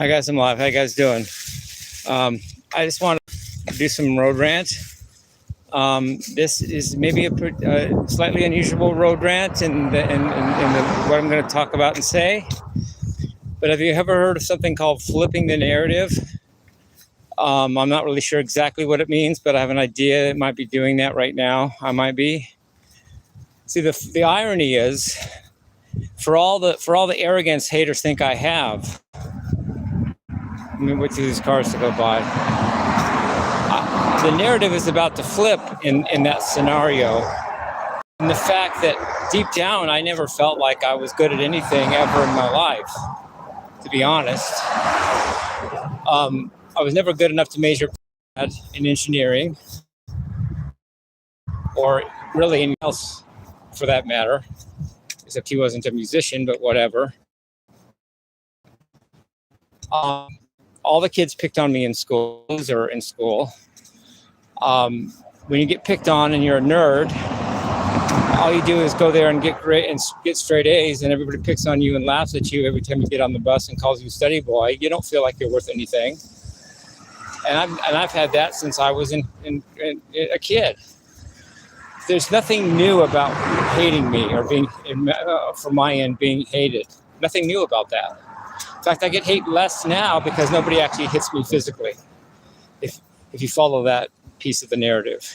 Hi guys, I'm live. How you guys doing? I just want to do some road rant. This is maybe a slightly unusual road rant in what I'm going to talk about and say. But have you ever heard of something called flipping the narrative? I'm not really sure exactly what it means, but I have an idea. It might be doing that right now. I might be. See, the irony is, for all the arrogance haters think I have. Let me wait for these cars to go by. The narrative is about to flip in that scenario. And the fact that deep down, I never felt like I was good at anything ever in my life, to be honest. I was never good enough to major in engineering or really anything else for that matter, except he wasn't a musician, but whatever. All the kids picked on me in school. When you get picked on and you're a nerd, all you do is go there and get straight A's, and everybody picks on you and laughs at you every time you get on the bus and calls you study boy. You don't feel like you're worth anything. And I've had that since I was a kid. There's nothing new about hating me or being, from my end, being hated. Nothing new about that. In fact, I get hate less now because nobody actually hits me physically. If you follow that piece of the narrative,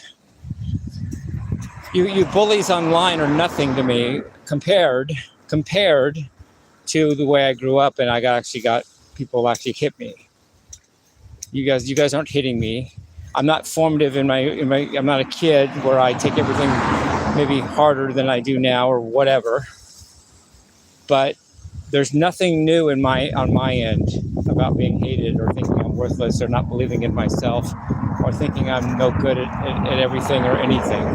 you bullies online are nothing to me compared to the way I grew up, and I actually got people actually hit me. You guys aren't hitting me. I'm not formative in my. I'm not a kid where I take everything maybe harder than I do now or whatever. But there's nothing new on my end about being hated or thinking I'm worthless or not believing in myself or thinking I'm no good at everything or anything.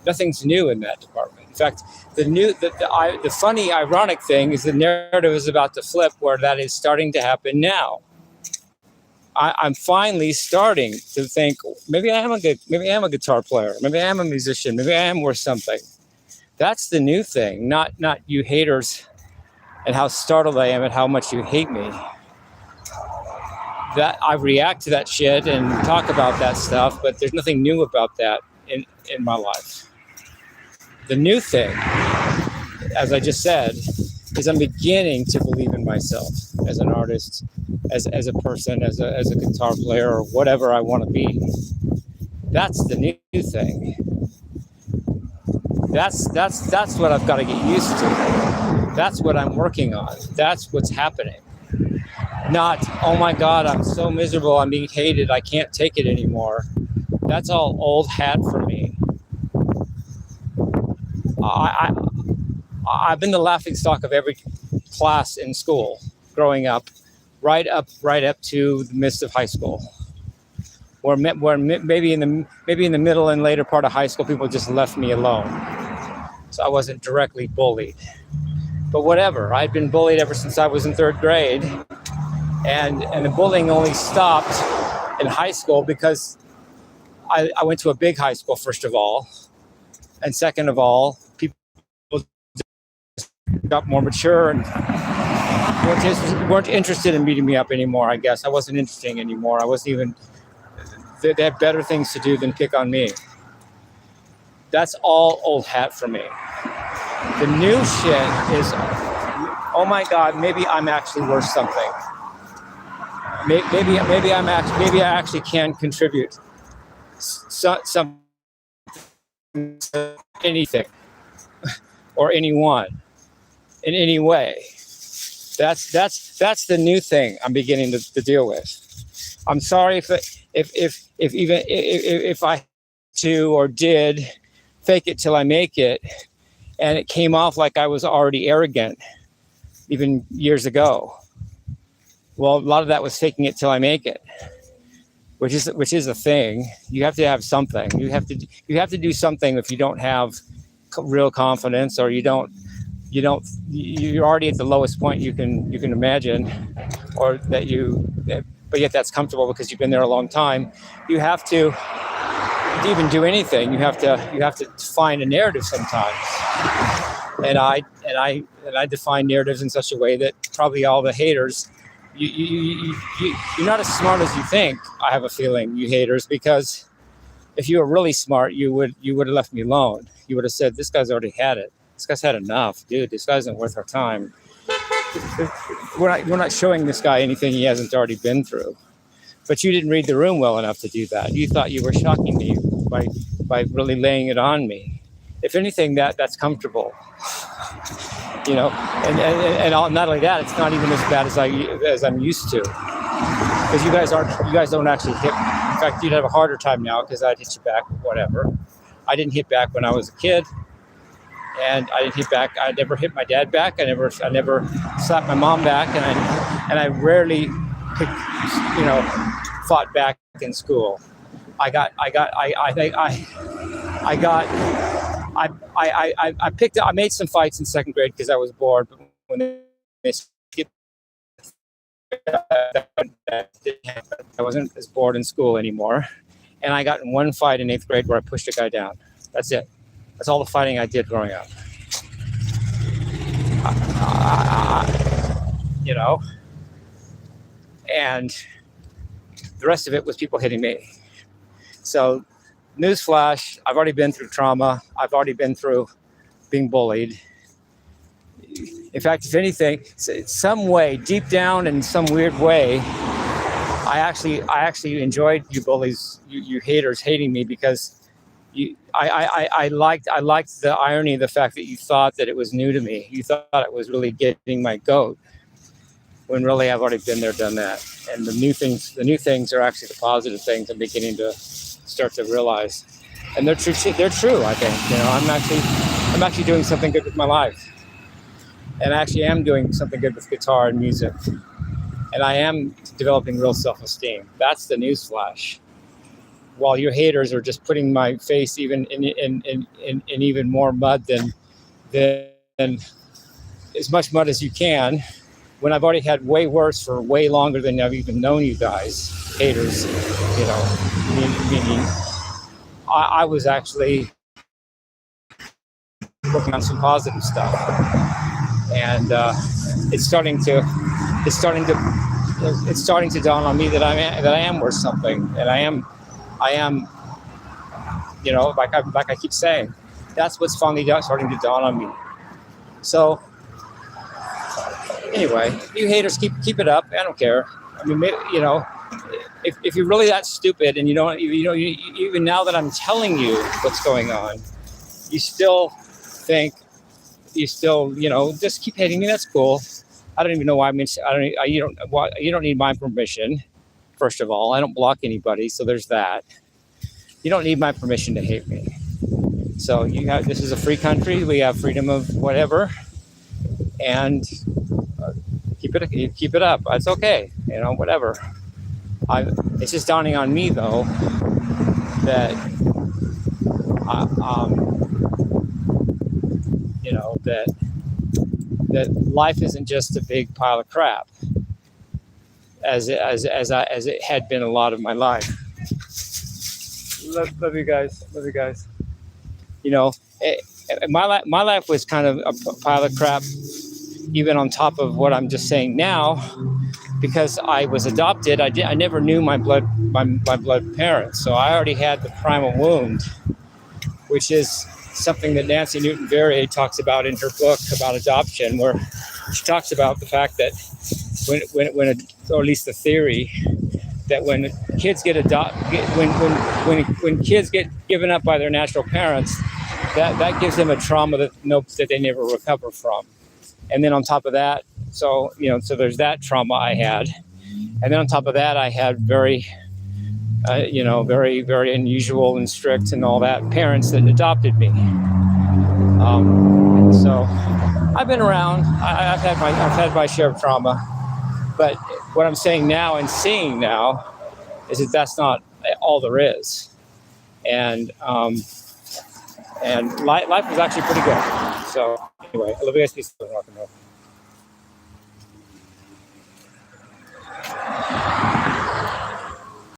Nothing's new in that department. In fact, the funny, ironic thing is the narrative is about to flip where that is starting to happen now. I'm finally starting to think maybe I am a guitar player, maybe I am a musician, maybe I am worth something. That's the new thing, not you haters and how startled I am at how much you hate me. That I react to that shit and talk about that stuff, but there's nothing new about that in my life. The new thing, as I just said, is I'm beginning to believe in myself as an artist, as a person, as a guitar player, or whatever I want to be. That's the new thing. That's what I've got to get used to. That's what I'm working on. That's what's happening. Not, oh my God, I'm so miserable, I'm being hated, I can't take it anymore. That's all old hat for me. I've been the laughingstock of every class in school growing up, right up to the midst of high school. Where maybe in the middle and later part of high school, people just left me alone. So I wasn't directly bullied. But whatever, I'd been bullied ever since I was in third grade. And the bullying only stopped in high school because I went to a big high school, first of all. And second of all, people got more mature and weren't interested in beating me up anymore, I guess. I wasn't interesting anymore. I wasn't even... They had better things to do than pick on me. That's all old hat for me. The new shit is, oh my God, maybe I'm actually worth something. Maybe I actually can contribute something to anything or anyone in any way. That's the new thing I'm beginning to deal with. I'm sorry if I to or did fake it till I make it, and it came off like I was already arrogant, even years ago. Well, a lot of that was faking it till I make it, which is a thing. You have to have something. You have to do something if you don't have real confidence, or you're already at the lowest point you can imagine, or but yet that's comfortable because you've been there a long time. You have to even do anything. You have to find a narrative sometimes. And I define narratives in such a way that probably all the haters you're not as smart as you think. I have a feeling, you haters, because if you were really smart, you would have left me alone. You would have said, "This guy's already had it. This guy's had enough, dude. This guy isn't worth our time. We're not showing this guy anything he hasn't already been through." But you didn't read the room well enough to do that. You thought you were shocking me by really laying it on me. If anything, that's comfortable. You know, and not only that, it's not even as bad as I'm used to. Because you guys don't actually hit. In fact, you'd have a harder time now because I'd hit you back, whatever. I didn't hit back when I was a kid, and I didn't hit back. I never hit my dad back. I never slapped my mom back, and I rarely, fought back in school. I made some fights in second grade because I was bored, but when they skipped, that didn't happen. I wasn't as bored in school anymore. And I got in one fight in 8th grade where I pushed a guy down. That's it. That's all the fighting I did growing up. And the rest of it was people hitting me. So, newsflash, I've already been through trauma. I've already been through being bullied. In fact, if anything, some way, deep down in some weird way, I actually enjoyed you bullies, you haters hating me, because I liked the irony of the fact that you thought that it was new to me. You thought it was really getting my goat, when really I've already been there, done that. And the new things are actually the positive things I'm beginning to start to realize. And they're true, I think. I'm actually doing something good with my life. And I actually am doing something good with guitar and music. And I am developing real self-esteem. That's the newsflash. While your haters are just putting my face even in even more mud than as much mud as you can, when I've already had way worse for way longer than I've even known you guys, haters, meaning I was actually working on some positive stuff. And it's starting to dawn on me that I am worth something, and I am, like I keep saying, that's what's finally starting to dawn on me. So anyway, you haters keep it up. I don't care. I mean, maybe, if you're really that stupid and you even now that I'm telling you what's going on, you still think. You still, just keep hating me. That's cool. I don't even know why. You don't need my permission. First of all, I don't block anybody, so there's that. You don't need my permission to hate me. So this is a free country. We have freedom of whatever, and keep it up. It's okay. Whatever. It's just dawning on me though that that life isn't just a big pile of crap, as it had been a lot of my life. Love you guys. My life was kind of a pile of crap, even on top of what I'm just saying now, because I was adopted. I never knew my blood parents, so I already had the primal wound, which is something that Nancy Newton-Verrier talks about in her book about adoption, where she talks about the fact that or at least the theory that when kids get when kids get given up by their natural parents, that gives them a trauma that they never recover from. And then on top of that, so there's that trauma I had, and then on top of that, I had very very, very unusual and strict and all that parents that adopted me. So I've been around. I've had my share of trauma, but what I'm saying now and seeing now is that that's not all there is. And life was actually pretty good. So anyway, I love you guys. Peace. Rock and roll.